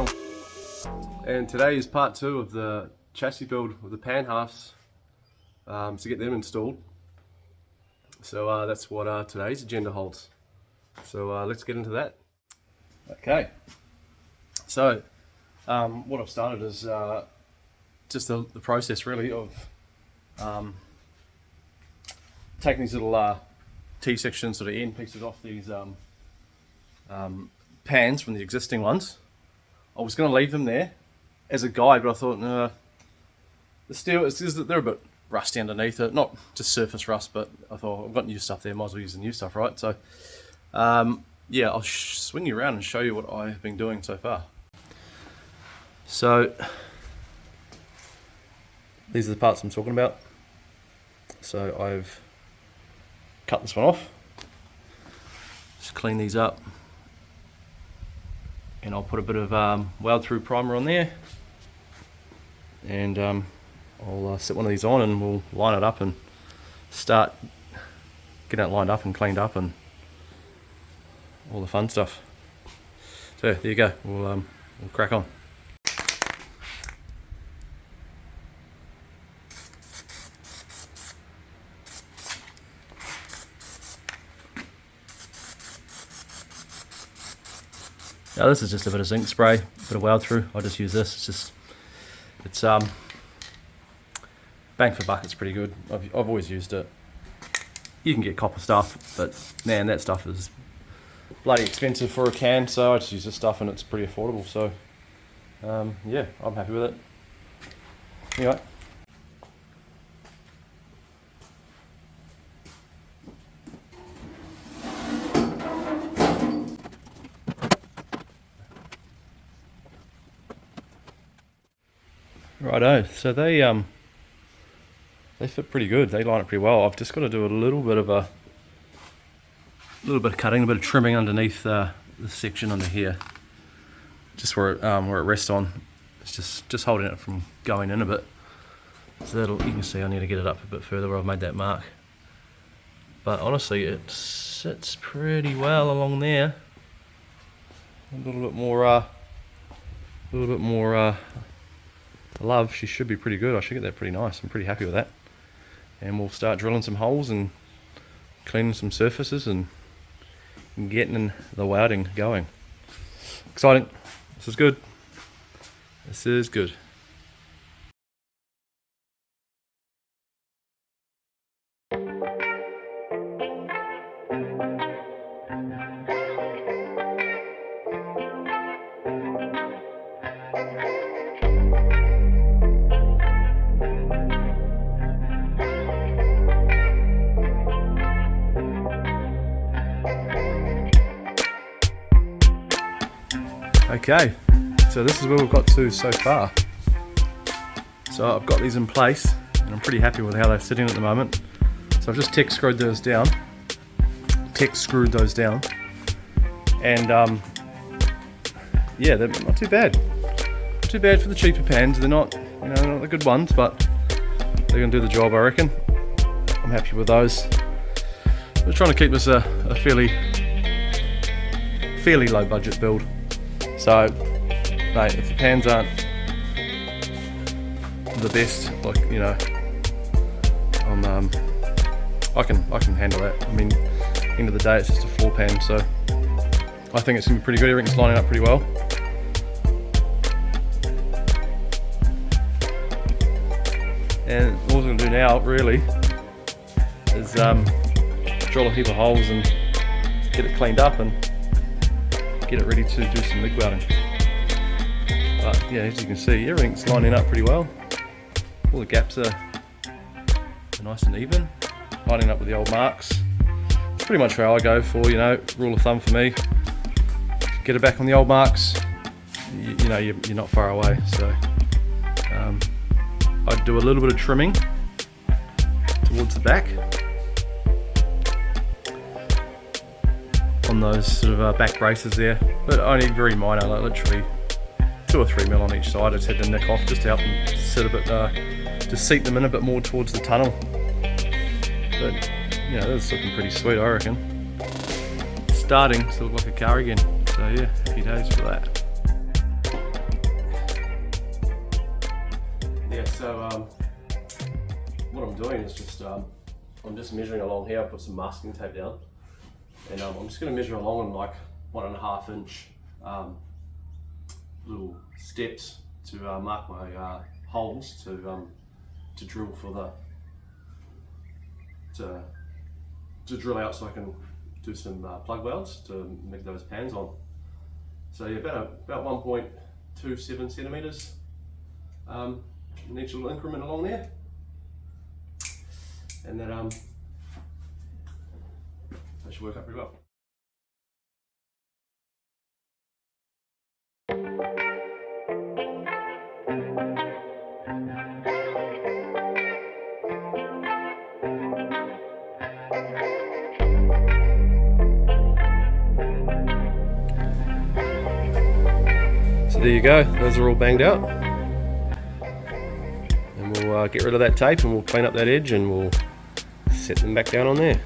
channel, and today is part 2 of the chassis build of the pan halves to get them installed. So that's what today's agenda holds. So let's get into that. Okay, so what I've started is just the process really of taking these little T-sections, sort of end pieces off these pans from the existing ones. I was going to leave them there as a guide, but I thought, no, the steel, they're a bit rusty underneath it. Not just surface rust, but I thought, I've got new stuff there, might as well use the new stuff, right? So, yeah, I'll swing you around and show you what I've been doing so far. So, these are the parts I'm talking about. So I've cut this one off. Just clean these up. And I'll put a bit of weld through primer on there, and I'll set one of these on and we'll line it up and start getting it lined up and cleaned up and all the fun stuff. So there you go, we'll crack on. Now this is just a bit of zinc spray, a bit of weld through. I just use this. It's bang for buck. It's pretty good. I've always used it. You can get copper stuff, but man, that stuff is bloody expensive for a can. So I just use this stuff, and it's pretty affordable. So yeah, I'm happy with it. Anyway. Righto, so they fit pretty good. They line up pretty well. I've just got to do a little bit of cutting, a bit of trimming underneath the section under here, just where it rests on. It's just holding it from going in a bit. So you can see I need to get it up a bit further where I've made that mark. But honestly, it sits pretty well along there. A little bit more love, she should be pretty good. I should get that pretty nice. I'm pretty happy with that. And we'll start drilling some holes and cleaning some surfaces and getting the welding going. Exciting. This is good. This is good. Okay, so this is where we've got to so far. So I've got these in place and I'm pretty happy with how they're sitting at the moment. So I've just tech screwed those down, and yeah, they're not too bad. Not too bad for the cheaper pans. They're not, not the good ones, but they're gonna do the job, I reckon. I'm happy with those. We're trying to keep this a fairly low budget build. So, mate, if the pans aren't the best, like, I can handle that. I mean, end of the day, it's just a floor pan, so I think it's gonna be pretty good. Everything's lining up pretty well. And all we're gonna do now, really, is drill a heap of holes and get it cleaned up and get it ready to do some MIG welding. But yeah, as you can see, everything's lining up pretty well. All the gaps are nice and even, lining up with the old marks. It's pretty much how I go for, rule of thumb for me. Get it back on the old marks, you're not far away. So I'd do a little bit of trimming towards the back on those sort of back braces there, but only very minor, like literally 2 or 3 mil on each side. I just had to nick off just to help them sit a bit, just seat them in a bit more towards the tunnel. But that's looking pretty sweet, I reckon. Starting to look like a car again. So yeah, happy days for that. So what I'm doing is just I'm just measuring along here. I put some masking tape down, and I'm just going to measure along in like 1.5 inch little steps to mark my holes to drill for to drill out, so I can do some plug welds to make those pans on. So yeah, about 1.27 centimeters in each little increment along there, and that should work out pretty well. So there you go, those are all banged out. And we'll get rid of that tape and we'll clean up that edge and we'll set them back down on there.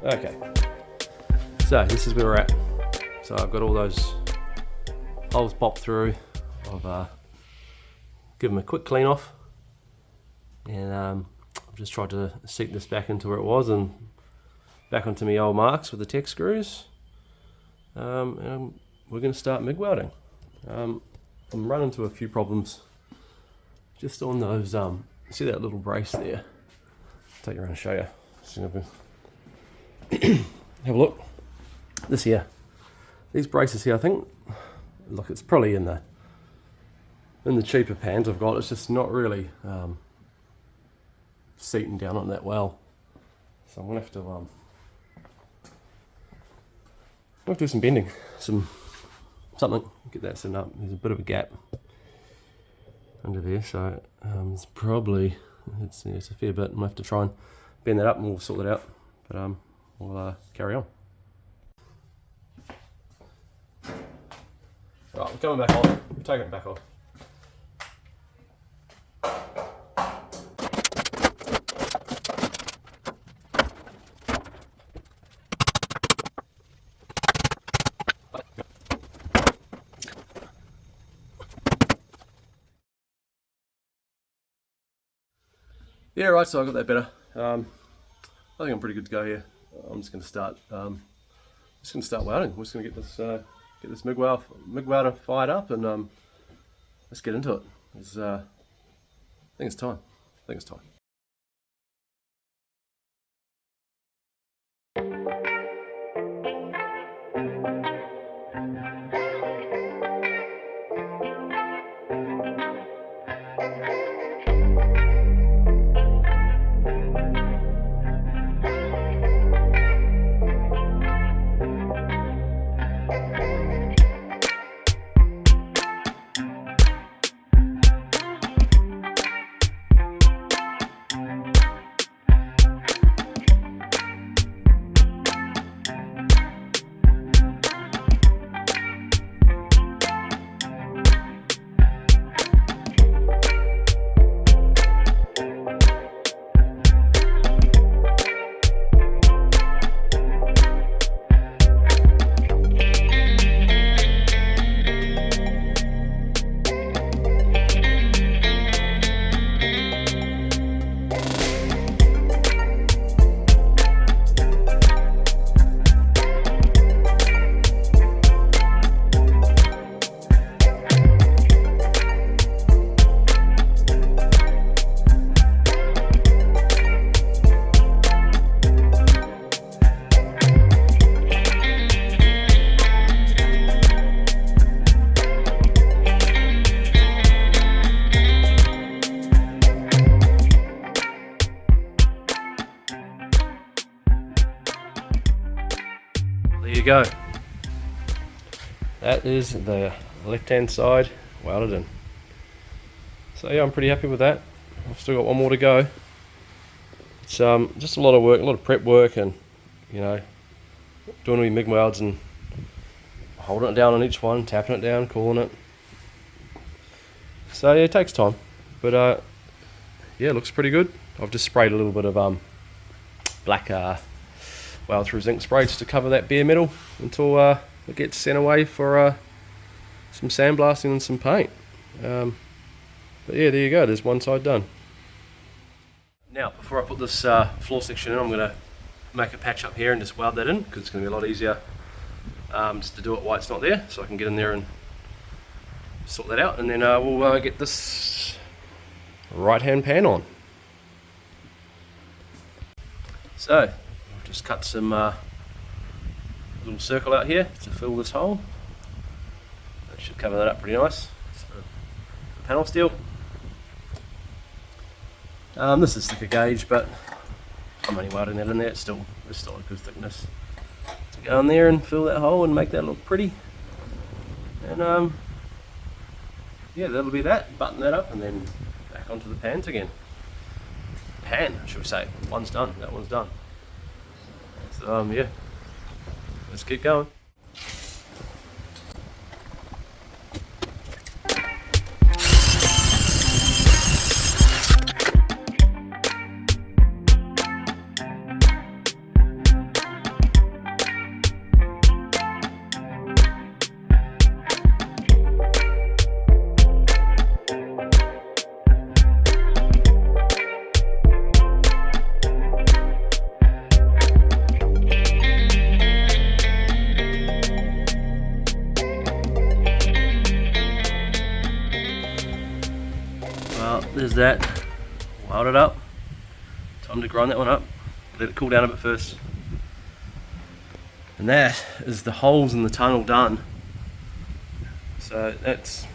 Okay, so this is where we're at. So I've got all those holes popped through. I've given them a quick clean off, and I've just tried to seat this back into where it was and back onto my old marks with the tech screws. And we're going to start MIG welding. I'm running into a few problems just on those. See that little brace there? I'll take you around and show you. Have a look. This here, these braces here, I think, look, it's probably in the cheaper pans I've got. It's just not really seating down on that well. So I'm gonna have to do some bending, something, get that set up. There's a bit of a gap under there, so it's probably it's a fair bit. I'm gonna have to try and bend that up, and we'll sort that out. But we'll carry on. Right, we're coming back on. We're taking it back off. Yeah, right. So I got that better. I think I'm pretty good to go here. I'm just going to start. Welding. We're just going to get this MIG welder fired up, and let's get into it. I think it's time. There you go. That is the left-hand side welded in. So yeah, I'm pretty happy with that. I've still got one more to go. It's just a lot of work, a lot of prep work, and you know, doing all your MIG welds and holding it down on each one, tapping it down, cooling it. So yeah, it takes time, But yeah, it looks pretty good. I've just sprayed a little bit of black weld through zinc spray just to cover that bare metal until it gets sent away for some sandblasting and some paint. But yeah, there you go, there's one side done. Now, before I put this floor section in, I'm going to make a patch up here and just weld that in, because it's going to be a lot easier just to do it while it's not there, so I can get in there and sort that out, and then we'll get this right hand pan on. So, I've just cut some little circle out here to fill this hole. That should cover that up pretty nice. So, panel steel. This is thicker gauge, but I'm only welding that in there. It's still a good thickness to go in there and fill that hole and make that look pretty. And yeah, that'll be that. Button that up and then back onto the pans again. Pan, should we say? One's done. That one's done. So yeah, let's keep going. Well, there's that. Weld it up. Time to grind that one up. Let it cool down a bit first. And that is the holes in the tunnel done. So that's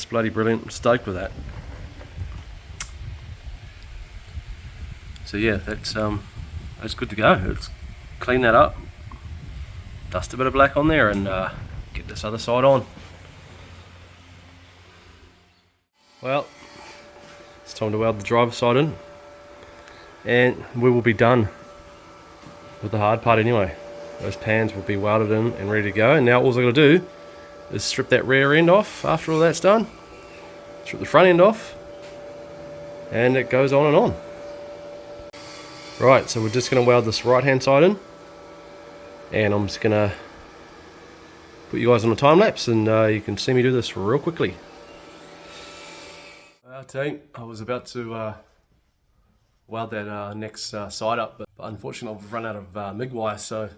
bloody brilliant. I'm stoked with that. So yeah, that's good to go. Let's clean that up, dust a bit of black on there, and get this other side on. Well, it's time to weld the driver's side in, and we will be done with the hard part anyway. Those pans will be welded in and ready to go, and now all I got to do is strip that rear end off after all that's done, strip the front end off, and it goes on and on. Right, so we're just going to weld this right hand side in, and I'm just going to put you guys on a time lapse, and you can see me do this real quickly. Team, I was about to weld that next side up, but unfortunately I've run out of MIG wire, so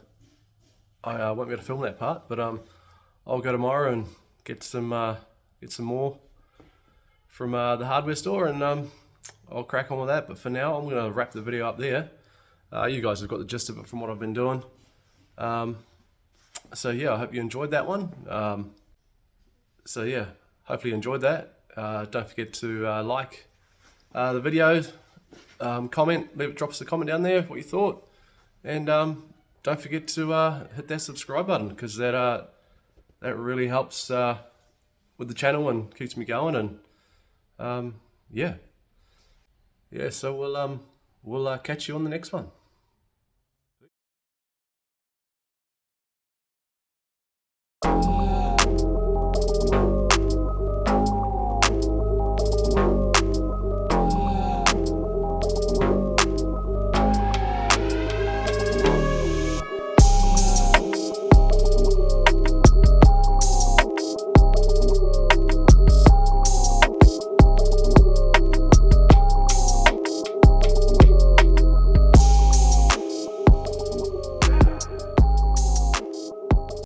I won't be able to film that part. But I'll go tomorrow and get some more from the hardware store, and I'll crack on with that. But for now, I'm going to wrap the video up there. You guys have got the gist of it from what I've been doing. So yeah, I hope you enjoyed that one. So yeah, hopefully you enjoyed that. Don't forget to like the video, comment, drop us a comment down there what you thought, and don't forget to hit that subscribe button, because that really helps with the channel and keeps me going. And yeah, so we'll catch you on the next one.